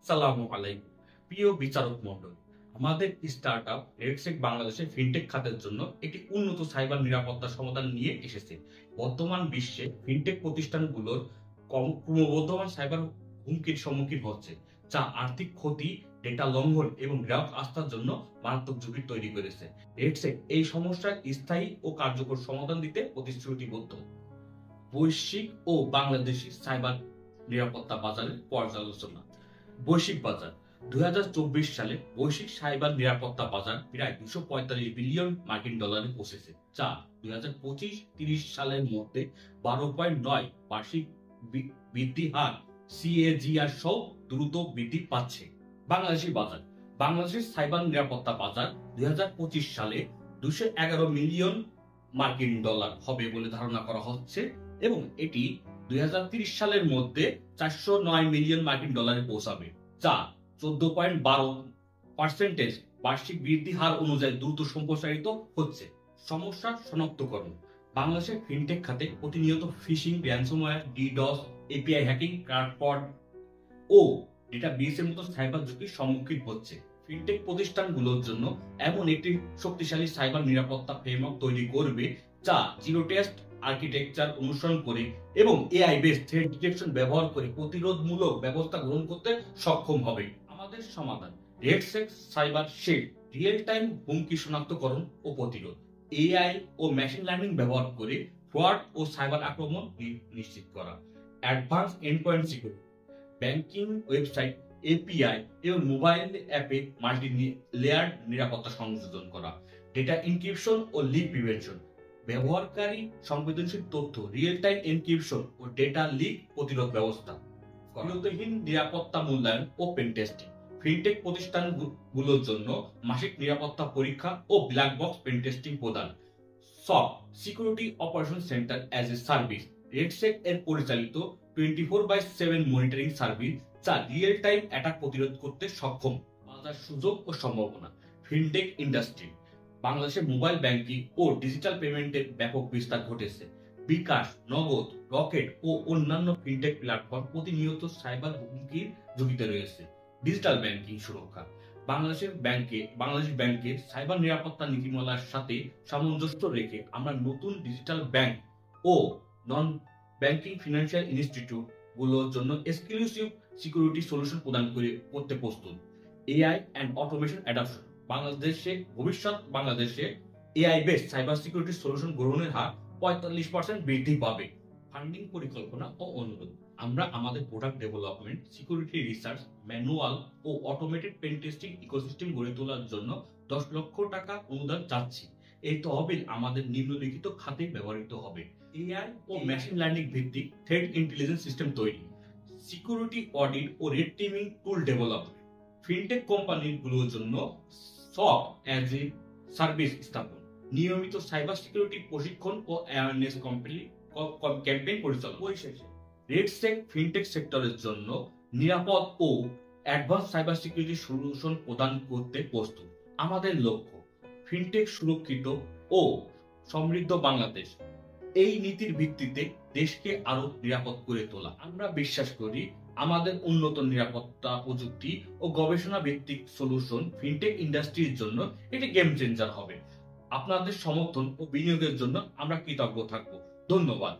সালামু আলাইকুম। প্রিয় বিচারক মণ্ডলী, আমাদের স্টার্টআপ রেডসেক বাংলাদেশে ফিনটেক খাতের জন্য একটি উন্নত সাইবার নিরাপত্তা সমাধান নিয়ে এসেছে। বর্তমান বিশ্বে ফিনটেক প্রতিষ্ঠানগুলোর ক্রমবর্ধমান সাইবার হুমকির সম্মুখীন হচ্ছে, যা আর্থিক ক্ষতি, ডেটা লঙ্ঘন এবং গ্রাহক আস্থার জন্য মারাত্মক ঝুঁকি তৈরি করেছে। রেডসেক এই সমস্যার স্থায়ী ও কার্যকর সমাধান দিতে প্রতিশ্রুতিবদ্ধ। বৈশ্বিক ও বাংলাদেশি সাইবার নিরাপত্তা বাজারের পর্যালোচনা। বৈশ্বিক বাজার 2024 সালে বৈশ্বিক সাইবার নিরাপত্তা বাজার প্রায় 245 বিলিয়ন মার্কিন ডলারে পৌঁছেছে, যা 2025-30 সালের মধ্যে 12.9 বার্ষিক বৃদ্ধি হার CAGR সহ দ্রুত বৃদ্ধি পাচ্ছে। বাংলাদেশি বাজার বাংলাদেশের সাইবার নিরাপত্তা বাজার 2025 সালে 211 মিলিয়ন মার্কিন ডলার হবে বলে ধারণা করা হচ্ছে এবং এটি 2030 সালের মধ্যে 409 মিলিয়ন মার্কিন ডলারে পৌঁছাবে, যা 14.12% বার্ষিক বৃদ্ধি হার অনুযায়ী দ্রুত সম্প্রসারিত হচ্ছে। সমস্যা শনাক্তকরণ বাংলাদেশের ফিনটেক খাতে প্রতিনিয়ত phishing, ransomware, DDoS, API hacking, card fraud ও ডেটা ব্রিচের মতো সাইবার ঝুঁকির সম্মুখীন হচ্ছে। ফিনটেক প্রতিষ্ঠানগুলোর জন্য এমন একটি শক্তিশালী সাইবার নিরাপত্তা ফ্রেমওয়ার্ক তৈরি করবে যা জিরো ট্রাস্ট আর্কিটেকচার অনুসরণ করে এবং এআই বেসড থ্রেট ডিটেকশন ব্যবহার করে প্রতিরোধমূলক ব্যবস্থা গ্রহণ করতে সক্ষম হবে। আমাদের সমাধান রেডসেক সাইবার শিল্ড, রিয়েল টাইম হুমকি শনাক্তকরণ ও প্রতিরোধ, এআই ও মেশিন লার্নিং ব্যবহার করে ফ্রড ও সাইবার আক্রমণ নিশ্চিত করা, advance endpoint security, banking website, API এবং মোবাইল অ্যাপে মাল্টি লেয়ার নিরাপত্তা সংযোজন করা, ডেটা এনক্রিপশন ও লিক প্রিভেনশন, ব্যবহারকারী সংবেদনশীল তথ্য, রিয়েল টাইম এনক্রিপশন ও ডেটা লিক প্রতিরোধ ব্যবস্থা, বিরতিহীন নিরাপত্তা মূল্যায়ন ও পেন টেস্টিং। ফিনটেক প্রতিষ্ঠানগুলোর জন্য মাসিক নিরাপত্তা পরীক্ষা ও ব্ল্যাক বক্স পেন টেস্টিং প্রদান। সব security operation centre as a service, RedSec এর পরিচালিত 24/7 মনিটরিং সার্ভিস যা রিয়েল টাইম অ্যাটাক প্রতিরোধ করতে সক্ষম। বাজার সুযোগ ও সম্ভাবনা ফিনটেক ইন্ডাস্ট্রি বাংলাদেশে মোবাইল ব্যাংকিং ও ডিজিটাল পেমেন্টের ব্যাপক বিস্তার ঘটেছে। বিকাশ, নগদ, রকেট ও অন্যান্য ফিনটেক প্ল্যাটফর্ম প্রতিনিয়ত সাইবার হুমকির ঝুঁকিতে রয়েছে। ডিজিটাল ব্যাংকিং সুরক্ষা বাংলাদেশ ব্যাংকের সাইবার নিরাপত্তা নীতিমালার সাথে সামঞ্জস্য রেখে আমরা নতুন ডিজিটাল ব্যাংক ও নন ব্যাংকিং ফিনান্সিয়াল ইনস্টিটিউট গুলোর জন্য এক্সক্লুসিভ সিকিউরিটি সলিউশন প্রদান করতে প্রস্তুত। এআই এন্ড অটোমেশন অ্যাডাপশন বাংলাদেশে AI based cyber security solution গ্রহণের হার 45% বৃদ্ধি পাবে। ফান্ডিং পরিকল্পনা ও অনুরোধ আমরা আমাদের product development, security research, manual ও অটোমেটেড পেন টেস্টিং ইকোসিস্টেম গড়ে তোলার জন্য 10 লক্ষ টাকা অনুদান চাচ্ছি। এই তহবিল আমাদের নিম্নলিখিত খাতে ব্যবহৃত হবে: এআই ও মেশিন লার্নিং ভিত্তিক থ্রেট ইন্টেলিজেন্স সিস্টেম তৈরি, সিকিউরিটি অডিট ও রেড টিমিং টুল ডেভেলপমেন্ট, ফিনটেক কোম্পানিগুলোর জন্য সব অ্যাজ এ সার্ভিস স্থাপন, নিয়মিত সাইবার সিকিউরিটি প্রশিক্ষণ ও অ্যাওয়ারনেস ক্যাম্পেইন পরিচালনা। পরিশেষে রেডসেক ফিনটেক সেক্টরের জন্য নিরাপদ ও অ্যাডভান্স সাইবার সিকিউরিটি সলিউশন প্রদান করতে প্রস্তুত। আমাদের লক্ষ্য ফিনটেক সুরক্ষিত ও সমৃদ্ধ বাংলাদেশ। এই নীতির ভিত্তিতে দেশকে আরো নিরাপদ করে তোলা। আমরা বিশ্বাস করি আমাদের উন্নত নিরাপত্তা প্রযুক্তি ও গবেষণা ভিত্তিক সলিউশন ফিনটেক ইন্ডাস্ট্রির জন্য এটি গেম চেঞ্জার হবে। আপনাদের সমর্থন ও বিনিয়োগের জন্য আমরা কৃতজ্ঞ থাকব। ধন্যবাদ।